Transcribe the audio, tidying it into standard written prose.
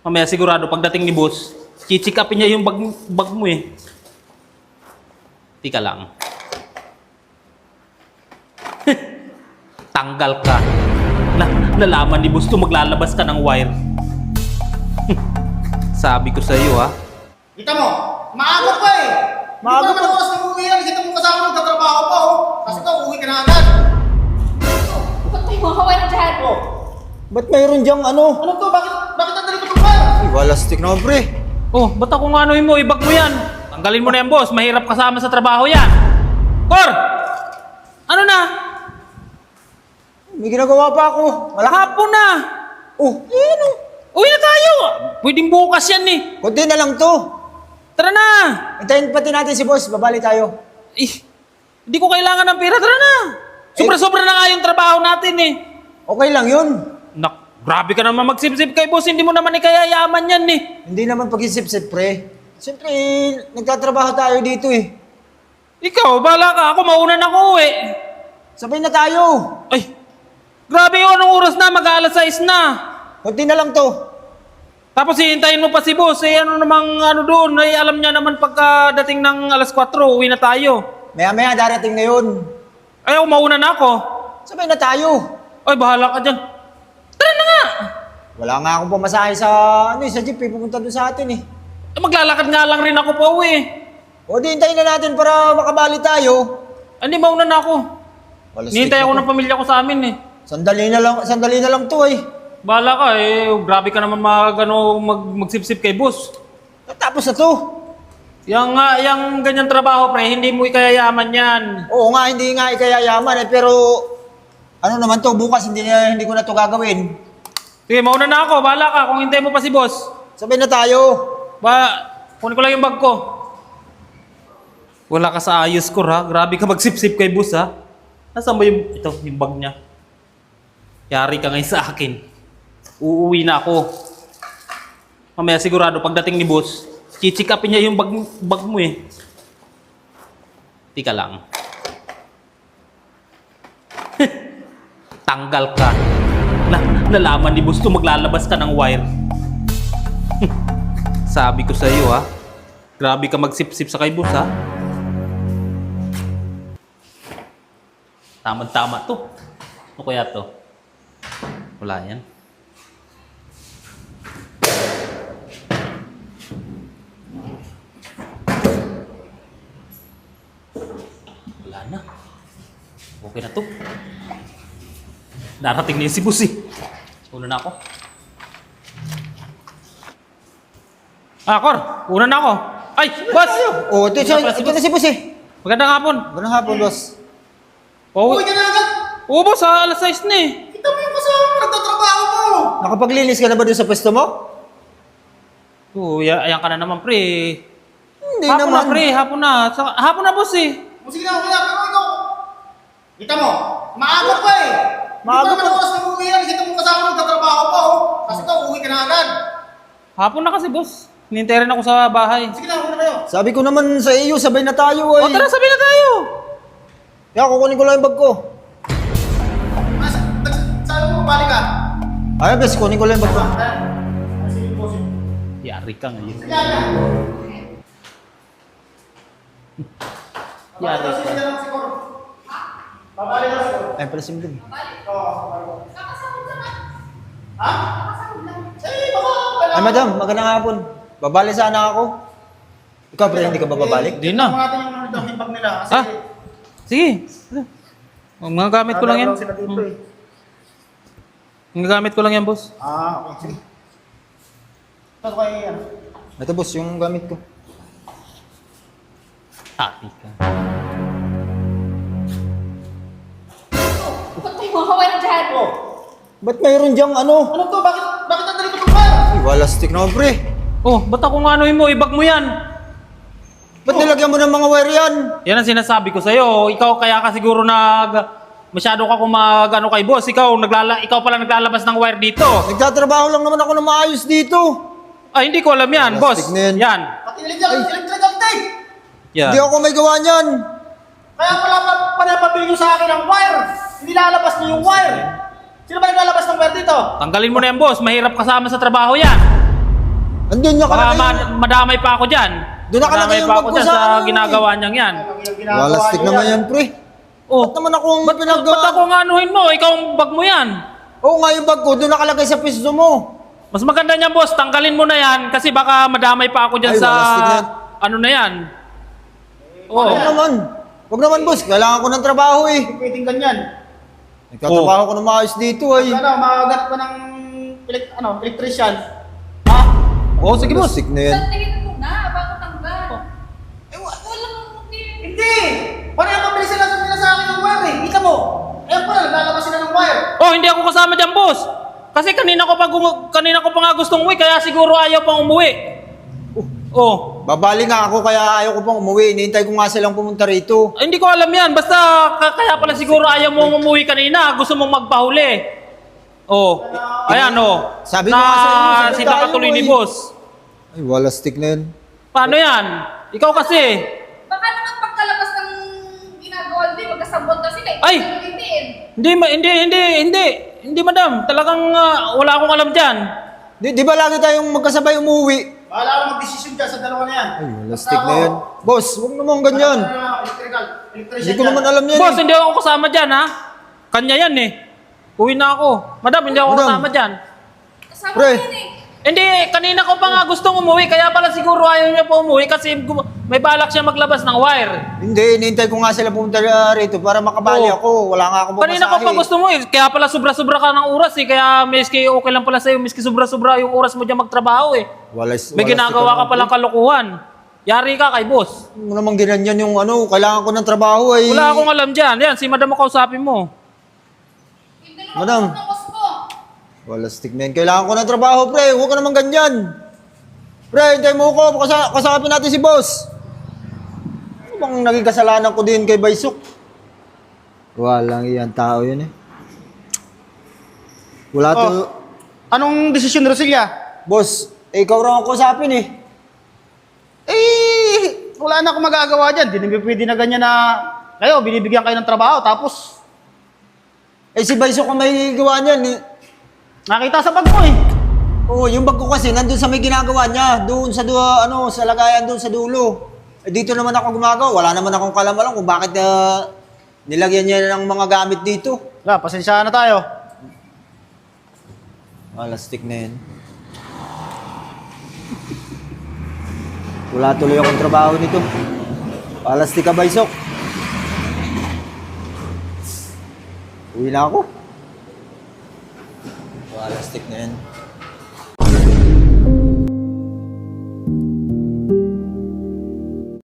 Mamaya sigurado pagdating ni boss, chichik upin niya yung bag mo eh. Tika lang. Tanggal ka. Nalaman ni boss to maglalabas ka ng wire. Sabi ko sa iyo ha. Kita mo, maaga pa eh. Maaga Hindi pa pa. naman oras na umuwi yan. Kita mo kasama nagtatrabaho pa oh. Kasi ito, uuwi ka na agad. Ba't may mga wire dyan? Oh. Ba't mayroon diyang ano? Ano to? Bakit ang dali ko itong wire? Ay, wala stick na pre. Oh, ba't ako nga anuhin mo? Ibag mo yan. Tanggalin mo na yan boss. Mahirap kasama sa trabaho yan. Kor! Ano na? May ginagawa pa ako. Wala. Hapon na. Oh, ano? Uwi na tayo. Pwedeng bukas yan eh. Kunti na lang to. Tara na. Hintayin pati natin si boss. Babali tayo. Hindi ko kailangan ng pera. Tara na. Sobra-sobra na nga yung trabaho natin eh. Okay lang yun. Grabe ka naman magsip-sip kay boss. Hindi mo naman ikayayaman yan eh. Hindi naman pag-isip-sip pre. Siyempre, nagtatrabaho tayo dito eh. Ikaw, bahala ka. Ako mauna na ako eh. Sabay na tayo. Ay, grabe yun. Anong oras na? Mag-aalas 6 na. Kunti na lang to. Tapos hihintayin mo pa si boss. Eh ano namang ano doon. Ay alam niya naman pagkadating ng alas 4, uwi na tayo. Maya-maya darating na yun. Ay, mauna na ako. Sabay na tayo. Ay, bahala ka dyan. Tara na nga. Wala nga akong pamasahe sa, sa jeep eh. Pupunta doon sa atin eh. Eh, maglalakad nga lang rin ako pa uwi. O di hintayin na natin para makabali tayo. Hindi, mauna na ako. Wala Nihintay stick ako na ng pamilya ko sa amin eh. Sandali na lang to eh. Bahala ka eh. Grabe ka naman magsip-sip kay boss. Tapos na to. Yang ganyan trabaho pre, hindi mo ikayayaman yan. Oo nga, hindi nga ikayayaman eh. Pero ano naman to, bukas hindi ko na to gagawin. Sige, mauna na ako. Bahala ka kung hintay mo pa si boss. Sabay na tayo. Kunin ko lang yung bag ko. Wala ka sa ayos ko ha. Grabe ka magsip-sip kay boss ha. Nasaan ba yung bag niya? Yari ka ngayon sa akin. Uuwi na ako. Mamaya sigurado pagdating ni boss, chichik upin niya yung bag mo eh. Tika lang. Tanggal ka. Nalaman ni boss to maglalabas ka ng wire. Sabi ko sa iyo ha. Grabe ka magsip-sip sa kay boss ha. Tama-tama to. Ano kaya to? Wala yan. Wala na. Okay na to. Darating na yung si boss eh. Una na ako. Kor! Una na ako. Ay! Boss! Oo, ito na si boss eh. Magandang hapon. Ganang hapon, boss. Uuwi ka na agad. Oo, boss. Alas 6 na eh. Kita mo yung kasama mo nagtatrabaho mo. Nakapaglinis ka na ba doon sa pwesto mo? Oo, ayan ka na naman, pre. Hindi Hapon naman. na, pre. Hapon na. Hapon na, boss eh. Sige na, pero ikaw. Kita mo, maaga pa eh. Maaga Hindi pa naman pa. oras na umuwi yan. Kita mo kasama nagtatrabaho pa oh. Kasi ito, uuwi ka na agad. Hapon na kasi, boss. Hinintay rin ako sa bahay. Sige na, una kayo. Sabi ko naman sa iyo, sabay na tayo O, ay. tara, sabi na tayo. Kaya kukunin ko lang yung bag ko. Sabi mo, balik ka. Ay, bes, kunin ko lang yung bag ko. Sige, boss. Yari ka ngayon. Sige na. Yari ka. Sige na lang si Cor. Babalik na si Cor. Ay, pala sim din. Kakasahod lang ah. Ha? Kakasahod lang. Eh, baka wala. Ay, madam, magandang hapon. Babali sana ako. Ikaw, pre, hindi ka ba babalik? Di na. Tingnan natin yung bag nila. Kasi Ah? Sige. Mga gamit ko lang yan. sila dito eh. Mga gamit ko lang yan, boss. Okay. Sige. Ito kayo yan. Ito, boss, yung gamit ko. Ati ka. Ba't may mga wire dyan? Oh. Ba't mayroon diyang ano? Ano to? Bakit ang dali ko itong wire? Ay, wala stick na pre. Oh, ba't ako nga anuhin mo? Ibag mo yan. Ba't nilagyan mo ng mga wire yan? Yan ang sinasabi ko sa'yo. Ikaw kaya ka siguro masyado ka kung ano kay boss. Ikaw pala naglalabas ng wire dito. Nagtatrabaho lang naman ako na maayos dito. Ay, hindi ko alam yan, boss. Plastic na yan. Yan. Pati electrical tape. Yan. Hindi ako may gawa niyan. Kaya pala pinapabili nyo sa akin ang wire. Hindi lalabas niyo yung wire. Sino ba naglalabas ng wire dito? Tanggalin mo na yan, boss. Mahirap kasama sa trabaho yan. Andun niya Baka kalagay. madamay pa ako dyan. Doon nakalagay Madamay yung pa bag ako ko dyan sa sa ano, ginagawa niyang yan. Yung ginagawa Wala stick niyo naman yan, pre. Oh, Ba't naman akong ba't ako nga anuhin mo? Ikaw ang bag mo yan. Oo nga yung bag ko, doon nakalagay sa piso mo. Mas maganda niyan, boss. Tanggalin mo na yan kasi baka madamay pa ako dyan Ay, sa... wala stick yan. Ano na yan? Oo. Huwag naman. Huwag naman, boss. Kailangan ko ng trabaho eh. Hindi pwedeng ganyan. Nagtatrabaho ko ng maayos dito ay. Ano, magat pa ng electrician. Ha? Oo, sige, boss. Stick na yan. Saan tingin mo na bago tanggal? Walang Hindi! Paano yung mabilis sila nila sa akin ng wire eh? Kita mo! Ayan pala, naglalabas sila ng wire. Oh, hindi ako kasama dyan, boss. Kasi kanina ko pa nga gustong umuwi, kaya siguro ayaw pang umuwi. Oh. Babali nga ako kaya ayaw ko pang umuwi. Hinihintay ko nga silang pumunta rito. Hindi ko alam yan. Basta kaya pala siguro ayaw mo umuwi kanina. Gusto mong magpahuli. Oh. Ayan, oh. Sabi ko nga sa inyo, sabi Sinta ka tayo, tuloy ni eh. boss. Ay, wala stick na yan. Paano yan? Ikaw kasi. Baka naman pagkalabas ng ginagawa din, magkasabot na sila. Ay! Hindi. Hindi, madam. Talagang wala akong alam dyan. Di ba lagi tayong magkasabay umuwi? Bahala ako mag-desisyon dyan sa dalawa na yan. Ay, wala stick na yan. Boss, huwag naman ganyan. Electrician Hindi ko naman alam yan Boss, eh. hindi ako kasama dyan, ha? Kanya yan, eh. Uwi na ako. Madam, hindi ako Madam. kasama dyan. Kasama Pre. yan eh. Hindi, kanina ko pa nga gustong umuwi, kaya pala siguro ayaw niya pa umuwi kasi may balak siya maglabas ng wire. Hindi, hinihintay ko nga sila pumunta rito para makabali Oo. ako. Wala nga ako Kanina ko pa gusto mo eh, kaya pala sobra-sobra ka ng oras eh, kaya miski okay lang pala sa'yo, miski sobra-sobra yung oras mo dyan magtrabaho eh. May ginagawa ka palang kalokohan. Yari ka kay boss. Ano naman ginanyan yung ano, kailangan ko ng trabaho ay... Wala akong alam dyan. Yan, si madam mo kausapin mo. Hindi Madam. naman ako mo. Wala stick na yan. Kailangan ko ng trabaho, pre. Huwag ka naman ganyan. Pre, hintay mo ko. Kasapin natin si boss. Ano bang naging kasalanan ko din kay Baysok? Walang iyan tao yun eh. Wala to... Oh. Anong desisyon, Rosilia? Boss, ikaw raw ang kausapin eh. Eh, wala na akong magagawa dyan. Hindi naman pwede na ganyan na kayo, binibigyan kayo ng trabaho, tapos Eh si Baysok ang may gawa niyan eh. nakita sa bag mo eh. Oo, yung bag ko kasi nandun sa may ginagawa niya. Doon sa sa lagayan doon sa dulo. Eh, dito naman ako gumagawa. Wala naman akong kalamalan kung bakit nilagyan niya ng mga gamit dito. Wala, pasensyahan na tayo. Wala stick na yan. Wala tuloy akong trabaho nito. Wala stick ka, Baysok. Uwi na ako. Wala stick na yan.